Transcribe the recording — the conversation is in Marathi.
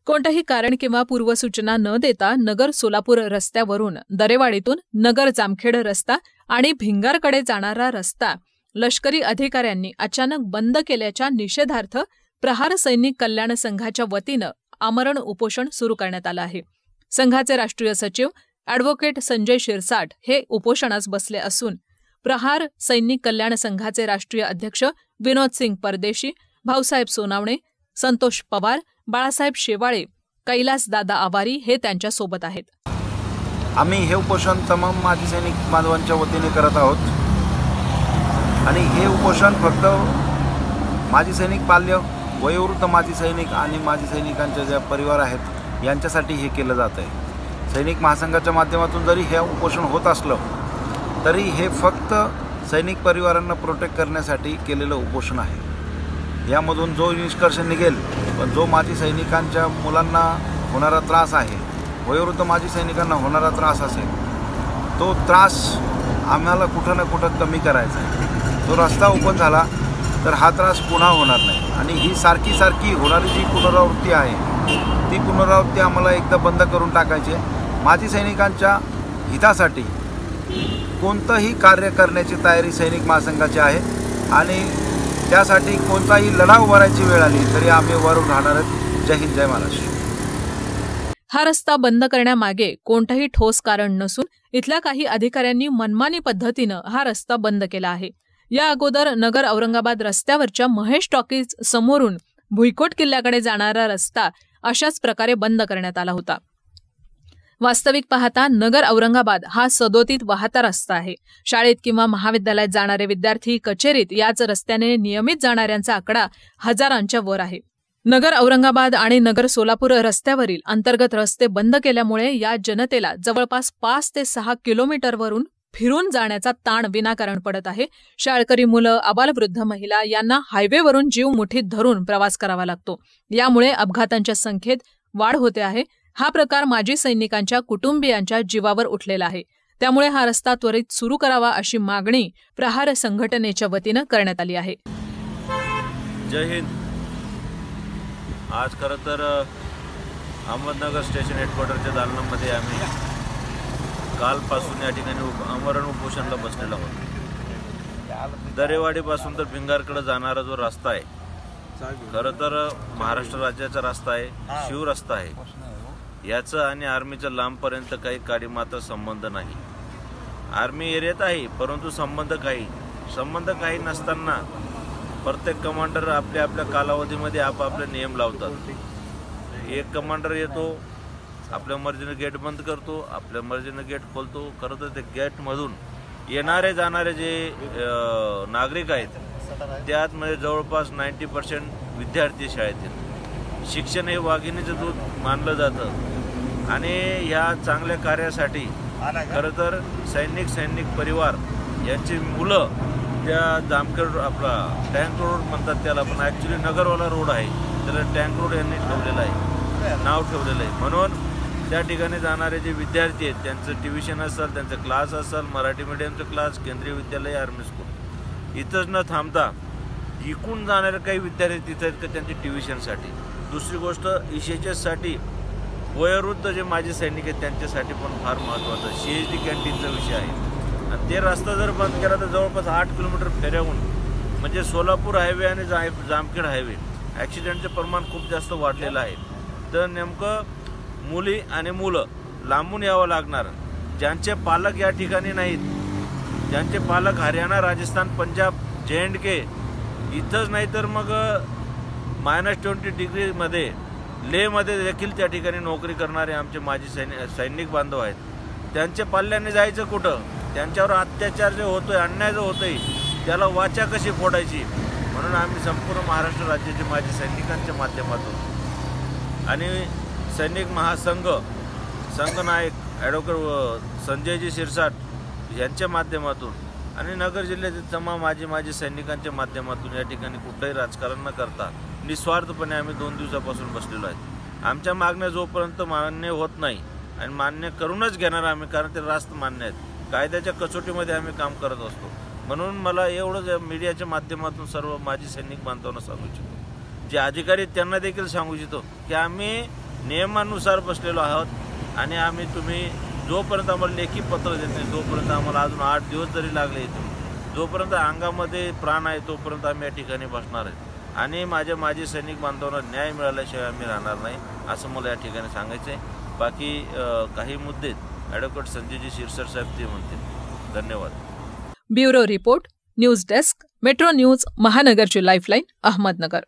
कोणतेही कारण किंवा पूर्वसूचना न देता नगर सोलापूर रस्त्यावरून दरेवाडीतून नगर जामखेड रस्ता आणि भिंगारकडे जाणारा रस्ता लष्करी अधिकाऱ्यांनी अचानक बंद केल्याच्या निषेधार्थ प्रहार सैनिक कल्याण संघाच्या वतीनं आमरण उपोषण सुरू करण्यात आलं आहे। संघाचे राष्ट्रीय सचिव ॲडव्होकेट संजय शिरसाट हे उपोषणास बसले असून प्रहार सैनिक कल्याण संघाचे राष्ट्रीय अध्यक्ष विनोद सिंग परदेशी, भाऊसाहेब सोनावणे, संतोष पवार, बाळासाहेब शेवाळे, कैलास दादा आवारी हे त्यांच्या सोबत आहेत। आम्ही हे उपोषण तमाम माजी सैनिक बांधवांच्या वतीने करत आहोत आणि हे उपोषण फक्त माजी सैनिक बाल्य, वयोवृद्ध माजी सैनिक आणि माजी सैनिकांचे जे परिवार आहेत यांच्यासाठी हे केलं जात आहे। सैनिक महासंघाच्या माध्यमातून जरी हे उपोषण होत असलं तरी हे फक्त सैनिक परिवारांना प्रोटेक्ट करण्यासाठी केलेलं उपोषण आहे। यामधून जो निष्कर्ष निघेल, पण जो माजी सैनिकांच्या मुलांना होणारा त्रास आहे, वयोवृद्ध माजी सैनिकांना होणारा त्रास असेल, तो त्रास आम्हाला कुठं ना कुठं कमी करायचा आहे। तो रस्ता ओपन झाला तर हा त्रास पुन्हा होणार नाही आणि ही सारखी होणारी जी पुनरावृत्ती आहे ती पुनरावृत्ती आम्हाला एकदा बंद करून टाकायची आहे। माजी सैनिकांच्या हितासाठी कोणतंही कार्य करण्याची तयारी सैनिक महासंघाची आहे आणि त्यासाठी कोणताही लढा उभारायची वेळ आली तरी आम्ही उभारून राहणार आहोत। जय हिंद, जय महाराष्ट्र। हा रस्ता बंद करण्यामागे कोणतंही ठोस कारण नसून इथल्या काही अधिकाऱ्यांनी मनमानी पद्धतीनं हा रस्ता बंद केला आहे। या अगोदर नगर औरंगाबाद रस्त्यावरच्या महेश टॉकीज समोरून भुईकोट किल्ल्याकडे जाणारा रस्ता अशाच प्रकारे बंद करण्यात आला होता। वास्तविक पाहता नगर औरंगाबाद हा सदोतीत वाहता रस्ता आहे। शाळेत किंवा महाविद्यालयात जाणारे विद्यार्थी, कचेरीत याच रस्त्याने नियमित जाणाऱ्यांचा आकडा हजारांच्या वर आहे। नगर औरंगाबाद आणि नगर सोलापूर रस्त्यावरील अंतर्गत रस्ते बंद केल्यामुळे या जनतेला जवळपास 5 ते 6 किलोमीटरवरून फिरून जाण्याचा ताण विनाकारण पडत आहे। शाळकरी मुलं, आबालवृद्ध महिला यांना हायवेवरून जीव मुठीत धरून प्रवास करावा लागतो। यामुळे अपघातांच्या संख्येत वाढ होते आहे। हा प्रकार माजी सैनिकांच्या कुटुंबियांच्या जीवावर उठलेला आहे। त्यामुळे हा रस्ता त्वरित सुरू करावा अशी मागणी प्रहार संघटनेच्या वतीनं करण्यात आली आहे। जय हिंद। आज खरं तर अहमदनगर स्टेशन हेडक्वार्टरच्या दालनामध्ये आम्ही कालपासून या ठिकाणी आमरण उपोषणाला बसलेलो आहोत। दरेवाडीपासून तर भिंगारकडे जाणारा जो रस्ता आहे, खरं तर महाराष्ट्र राज्याचा रस्ता आहे, शिवरस्ता आहे। याचं आणि आर्मीचं लांबपर्यंत काही काडी मात्र संबंध नाही। आर्मी एरियात आहे परंतु संबंध काही नसताना प्रत्येक कमांडर आपल्या आपल्या कालावधीमध्ये आपापले नियम लावतात। एक कमांडर येतो, आपल्या मर्जीने गेट बंद करतो, आपल्या मर्जीने गेट खोलतो। खरं तर ते गेटमधून येणारे जाणारे जे नागरिक आहेत त्यात म्हणजे जवळपास 90% विद्यार्थी शाळेतील। शिक्षण हे वाघिणीचं दूध मानलं जातं आणि ह्या चांगल्या कार्यासाठी खरं तर सैनिक परिवार यांची मुलं त्या जामखेड आपला टँक रोड म्हणतात त्याला, पण ॲक्च्युली नगरवाला रोड आहे, त्याला टँक रोड यांनी ठेवलेला आहे, नाव ठेवलेलं आहे। म्हणून त्या ठिकाणी जाणारे जे विद्यार्थी आहेत त्यांचं ट्युशन असेल, त्यांचं क्लास असेल, मराठी मीडियमचं क्लास, केंद्रीय विद्यालय, आर्मी स्कूल, इथंच न थांबता इकडून जाणारे काही विद्यार्थी तिथं आहेत का त्यांची ट्युशनसाठी। दुसरी गोष्ट ECHS वयोवृद्ध जे माजी सैनिक आहेत त्यांच्यासाठी पण फार महत्त्वाचं CHD कॅन्टीनचा विषय आहे आणि ते रस्ता जर बंद केला तर जवळपास 8 किलोमीटर फेऱ्याहून म्हणजे सोलापूर हायवे आणि जामखेड हायवे ॲक्सिडेंटचे प्रमाण खूप जास्त वाढलेलं आहे। तर नेमकं मुली आणि मुलं लांबून यावं लागणार, ज्यांचे पालक या ठिकाणी नाहीत, ज्यांचे पालक हरियाणा, राजस्थान, पंजाब, JNK इथंच नाही तर मग -20 डिग्रीमध्ये लेहमध्ये देखील त्या ठिकाणी नोकरी करणारे आमचे माजी सैनिक बांधव आहेत, त्यांच्या पाल्याने जायचं कुठं? त्यांच्यावर अत्याचार जे होतोय, अन्याय जो होतोय त्याला वाचा कशी फोडायची? म्हणून आम्ही संपूर्ण महाराष्ट्र राज्याचे माजी सैनिकांच्या माध्यमातून आणि सैनिक महासंघ संघनायक ॲडव्होकेट संजयजी शिरसाट यांच्या माध्यमातून आणि नगर जिल्ह्यातील तमाम माजी सैनिकांच्या माध्यमातून या ठिकाणी कुठलंही राजकारण न करता निस्वार्थपणे आम्ही 2 दिवसापासून बसलेलो आहेत। आमच्या मागण्या जोपर्यंत मान्य होत नाही आणि मान्य करूनच घेणार आम्ही, कारण ते रास्त मान्य आहेत, कायद्याच्या कसोटीमध्ये आम्ही काम करत असतो। म्हणून मला एवढं मीडियाच्या माध्यमातून सर्व माजी सैनिक बांधवांना सांगू इच्छितो, जे अधिकारी त्यांना देखील सांगू इच्छितो की आम्ही नियमानुसार बसलेलो आहोत आणि आम्ही तुम्ही जोपर्यंत आम्हाला लेखी पत्र देत नाही तोपर्यंत आम्हाला अजून 8 दिवस जरी लागले इथून जोपर्यंत अंगामध्ये प्राण आहे तोपर्यंत आम्ही या ठिकाणी बसणार आहे आणि माजी सैनिक बांधवांना न्याय मिळाल्याशिवाय आम्ही राहणार नाही असं मला या ठिकाणी सांगायचं आहे. बाकी काही मुद्दे ॲडव्होकेट संजयजी शिरसाट साहेब ते म्हणतील. धन्यवाद. Bureau report, news desk, metro news महानगरची लाईफलाईन, अहमदनगर.